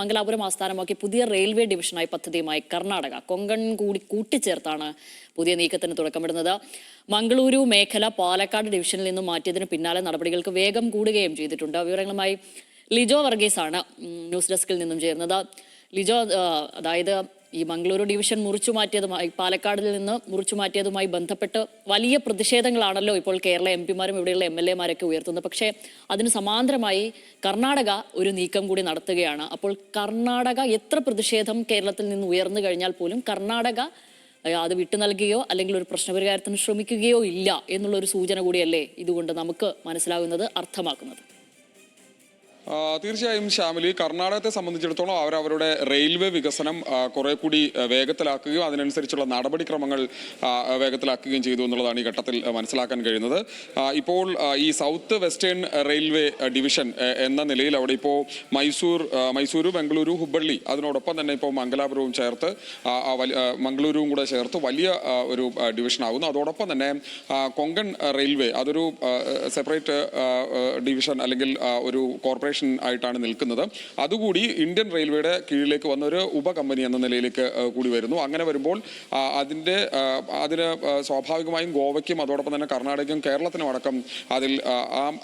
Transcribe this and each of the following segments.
മംഗലാപുരം ആസ്ഥാനമാക്കി പുതിയ റെയിൽവേ ഡിവിഷനായി പദ്ധതിയുമായി കർണാടക കൊങ്കൺ കൂടി കൂട്ടിച്ചേർത്താണ് പുതിയ നീക്കത്തിന് തുടക്കമിടുന്നത്. മംഗളൂരു മേഖല പാലക്കാട് ഡിവിഷനിൽ നിന്നും മാറ്റിയതിന് പിന്നാലെ നടപടികൾക്ക് വേഗം കൂടുകയും ചെയ്തിട്ടുണ്ട്. വിവരങ്ങളുമായി ലിജോ വർഗീസാണ് ന്യൂസ് ഡെസ്കിൽ നിന്നും ചേർന്നത്. ലിജോ, അതായത് ഈ മംഗളൂരു ഡിവിഷൻ മുറിച്ചു മാറ്റിയതുമായി പാലക്കാടിൽ നിന്ന് മുറിച്ചു മാറ്റിയതുമായി ബന്ധപ്പെട്ട് വലിയ പ്രതിഷേധങ്ങളാണല്ലോ ഇപ്പോൾ കേരള എംപിമാരും ഇവിടെയുള്ള MLA-മാരൊക്കെ ഉയർത്തുന്നത്. പക്ഷേ അതിന് സമാന്തരമായി കർണാടക ഒരു നീക്കം കൂടി നടത്തുകയാണ്. അപ്പോൾ കർണാടക എത്ര പ്രതിഷേധം കേരളത്തിൽ നിന്ന് ഉയർന്നു കഴിഞ്ഞാൽ പോലും കർണാടക അത് വിട്ടു നൽകുകയോ അല്ലെങ്കിൽ ഒരു പ്രശ്നപരിഹാരത്തിന് ശ്രമിക്കുകയോ ഇല്ല എന്നുള്ളൊരു സൂചന കൂടിയല്ലേ ഇതുകൊണ്ട് നമുക്ക് മനസ്സിലാകുന്നത്, അർത്ഥമാക്കുന്നത്? തീർച്ചയായും ശ്യാമിലി, കർണാടകത്തെ സംബന്ധിച്ചിടത്തോളം അവരുടെ റെയിൽവേ വികസനം കുറെ കൂടി വേഗത്തിലാക്കുകയും അതിനനുസരിച്ചുള്ള നടപടിക്രമങ്ങൾ വേഗത്തിലാക്കുകയും ചെയ്തു എന്നുള്ളതാണ് ഈ ഘട്ടത്തിൽ മനസ്സിലാക്കാൻ കഴിയുന്നത്. ഇപ്പോൾ ഈ സൗത്ത് വെസ്റ്റേൺ റെയിൽവേ ഡിവിഷൻ എന്ന നിലയിൽ അവിടെ ഇപ്പോൾ മൈസൂരു, ബംഗളൂരു, ഹുബ്ബള്ളി, അതിനോടൊപ്പം തന്നെ ഇപ്പോൾ മംഗലാപുരവും ചേർത്ത് മംഗളൂരുവും കൂടെ ചേർത്ത് വലിയ ഒരു ഡിവിഷൻ ആകുന്നു. അതോടൊപ്പം തന്നെ കൊങ്കൺ റെയിൽവേ അതൊരു സെപ്പറേറ്റ് ഡിവിഷൻ അല്ലെങ്കിൽ ഒരു കോർപ്പറേഷൻ ആയിട്ടാണ് നിൽക്കുന്നത്. അതുകൂടി ഇന്ത്യൻ റെയിൽവേയുടെ കീഴിലേക്ക് വന്ന ഒരു ഉപകമ്പനി എന്ന നിലയിലേക്ക് കൂടി വരുന്നു. അങ്ങനെ വരുമ്പോൾ അതിന് സ്വാഭാവികമായും ഗോവയ്ക്കും അതോടൊപ്പം തന്നെ കർണാടകയ്ക്കും കേരളത്തിനും അടക്കം അതിൽ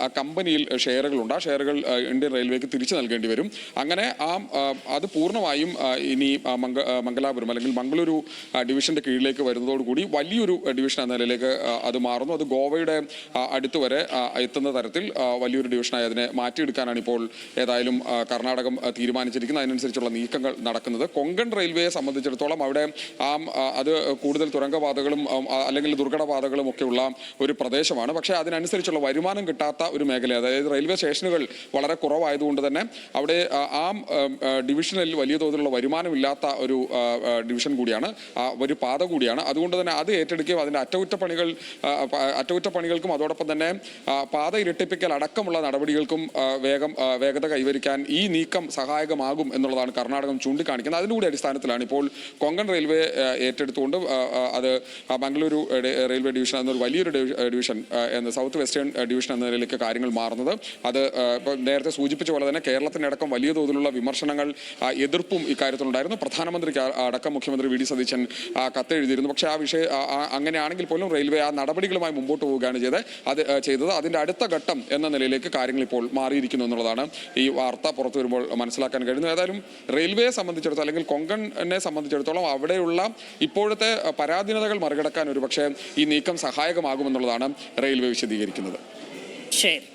ആ കമ്പനിയിൽ ഷെയറുകളുണ്ട്. ആ ഷെയറുകൾ ഇന്ത്യൻ റെയിൽവേക്ക് തിരിച്ചു നൽകേണ്ടി വരും. അങ്ങനെ അത് പൂർണ്ണമായും ഇനി മംഗലാപുരം അല്ലെങ്കിൽ മംഗളൂരു ഡിവിഷന്റെ കീഴിലേക്ക് വരുന്നതോടുകൂടി വലിയൊരു ഡിവിഷൻ എന്ന നിലയിലേക്ക് അത് മാറുന്നു. അത് ഗോവയുടെ അടുത്ത് വരെ എത്തുന്ന തരത്തിൽ വലിയൊരു ഡിവിഷനായി അതിനെ മാറ്റിയെടുക്കാനാണ് ഇപ്പോൾ ഏതായാലും കർണാടകം തീരുമാനിച്ചിരിക്കുന്നത്. അതിനനുസരിച്ചുള്ള നീക്കങ്ങൾ നടക്കുന്നത്. കൊങ്കൺ റെയിൽവേയെ സംബന്ധിച്ചിടത്തോളം അവിടെ അത് കൂടുതൽ തുരങ്കപാതകളും അല്ലെങ്കിൽ ദുർഘടപാതകളും ഒക്കെയുള്ള ഒരു പ്രദേശമാണ്. പക്ഷേ അതിനനുസരിച്ചുള്ള വരുമാനം കിട്ടാത്ത ഒരു മേഖല, അതായത് റെയിൽവേ സ്റ്റേഷനുകൾ വളരെ കുറവായതുകൊണ്ട് തന്നെ അവിടെ ഡിവിഷനിൽ വലിയ തോതിലുള്ള വരുമാനമില്ലാത്ത ഒരു ഡിവിഷൻ കൂടിയാണ്, ഒരു പാത കൂടിയാണ്. അതുകൊണ്ട് തന്നെ അത് ഏറ്റെടുക്കുകയും അതിൻ്റെ അറ്റകുറ്റപ്പണികൾക്കും അതോടൊപ്പം തന്നെ പാത ഇരട്ടിപ്പിക്കൽ അടക്കമുള്ള നടപടികൾക്കും വേഗത കൈവരിക്കാൻ ഈ നീക്കം സഹായകമാകും എന്നുള്ളതാണ് കർണാടകം ചൂണ്ടിക്കാണിക്കുന്നത്. അതിൻ്റെ അടിസ്ഥാനത്തിലാണ് ഇപ്പോൾ കൊങ്കൺ റെയിൽവേ ഏറ്റെടുത്തുകൊണ്ട് അത് മംഗളൂരു റെയിൽവേ ഡിവിഷൻ എന്നൊരു വലിയൊരു ഡിവിഷൻ സൗത്ത് വെസ്റ്റേൺ ഡിവിഷൻ എന്ന നിലയിലേക്ക് കാര്യങ്ങൾ മാറുന്നത്. അത് നേരത്തെ സൂചിപ്പിച്ച പോലെ തന്നെ കേരളത്തിനടക്കം വലിയ തോതിലുള്ള വിമർശനങ്ങൾ, എതിർപ്പും ഇക്കാര്യത്തിലുണ്ടായിരുന്നു. പ്രധാനമന്ത്രിക്ക് അടക്കം മുഖ്യമന്ത്രി വി ഡി സതീശൻ കത്തെഴുതിയിരുന്നു. പക്ഷേ ആ വിഷയം അങ്ങനെയാണെങ്കിൽ പോലും റെയിൽവേ ആ നടപടികളുമായി മുമ്പോട്ട് പോവുകയാണ് ചെയ്തത്. അതിൻ്റെ അടുത്ത ഘട്ടം എന്ന നിലയിലേക്ക് കാര്യങ്ങൾ ഇപ്പോൾ മാറിയിരിക്കുന്നു എന്നുള്ളതാണ് ഈ വാർത്ത പുറത്തു വരുമ്പോൾ മനസ്സിലാക്കാൻ കഴിയുന്നത്. ഏതായാലും റെയിൽവേയെ സംബന്ധിച്ചിടത്തോളം അല്ലെങ്കിൽ കൊങ്കണിനെ സംബന്ധിച്ചിടത്തോളം അവിടെയുള്ള ഇപ്പോഴത്തെ പരാധീനതകൾ മറികടക്കാൻ ഒരുപക്ഷെ ഈ നീക്കം സഹായകമാകുമെന്നുള്ളതാണ് റെയിൽവേ വിശദീകരിക്കുന്നത്. ശരി.